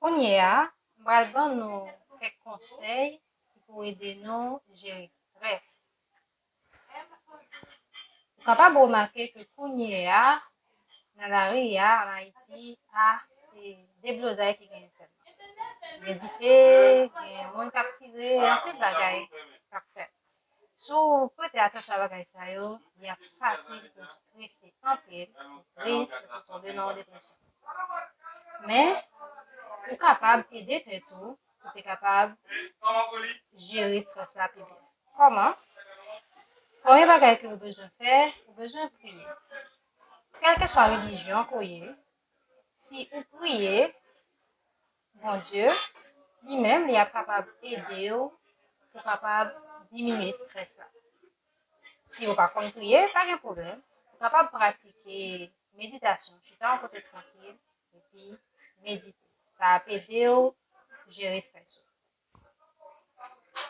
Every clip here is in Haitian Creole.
Konye a, mwen ban nou kek konsey pou ede nou jere stres. Ou kapab remarke ke konye a, nan la ri a, an Haiti a, deblozay ki gen selman. Gen dipe, gen moun kap sire, an pil bagay kap fet. Sou prete atasyon bagay sa yo, y a fasil pou stresse an pil, risque pou tombe nan depresyon. Men, ou kapab ede te tou, pou te kapab jere stres la pi bien. Koman? Premier bagay ki ou bezwen fè, ou bezwen priye. Kelke swa religyon koye, si ou priye, bon Dieu, li men li ap kapab ede ou pou kapab diminue stres la. Si ou pa kon priye, pa gen problem. Ou kapab pratike meditasyon, chita an kote tranquille, epi medite. Sa ap ede ou jere stres ou.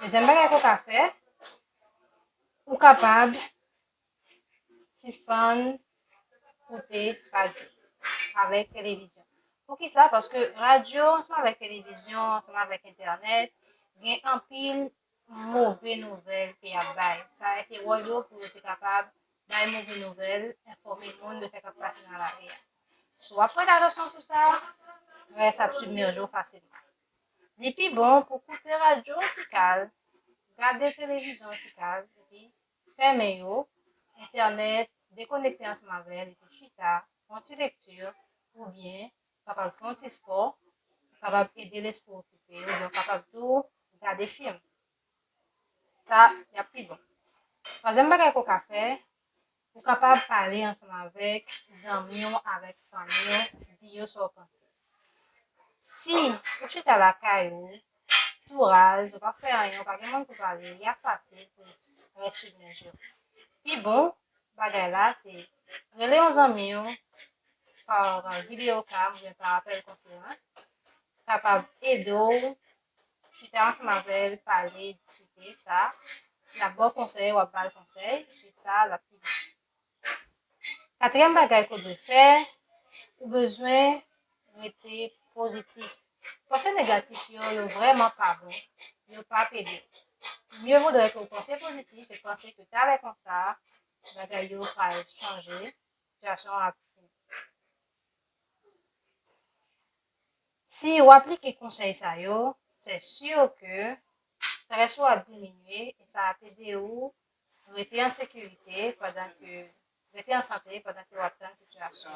Deuxième bagay ko ka fè, ou kapab suspend koute radio avec télévision. Pour qui ça? Parce que radio, ensemble avec télévision, ensemble avec internet, gen an pile mauvais nouvelles qui a bay. Ça, c'est radio pour être capable bay mauvais nouvelles, informer le monde de ce qui passe dans la vie. So, après attention sur ça, reste à submerger facilement. Et puis bon, pour écouter radio, tu calme, regarder télévision, tu calme, et puis fermer yo, internet, déconnecter ensemble avec, et puis chita, faire une lecture, ou bien capable de faire un petit sport, capable d'aider l'esprit occupé, ou bien capable de regarder film. Ça, y a plus bon. Troisième bagay qu'on ka fait, ou capable de parler ensemble avec amis, avec famille, dire ce qu'on pense. Si ou chita la caillou, tout rase, ou pas faire rien, ou pas de monde pour parler, y a facile pour rester submergé. Puis bon, bagay là, c'est relayer aux amis par vidéocam ou bien par appel conférence, capable d'aider, chita ensemble avec, parler, discuter, ça. La bon conseil ou pas le conseil, c'est ça la plus. Quatrième bagay qu'on doit faire, ou besoin d'être positif. Penser négatif, yo vraiment pas bon, yo pas aider. Mieux vaudrait que vous pensez positif et pensez que tu as comme ça, bagay yo va changer, situation a fini. Si vous appliquez conseil ça yo, c'est sûr que stress va diminuer et ça va aider vous rester en sécurité pendant que rester en santé pendant que vous êtes dans une situation.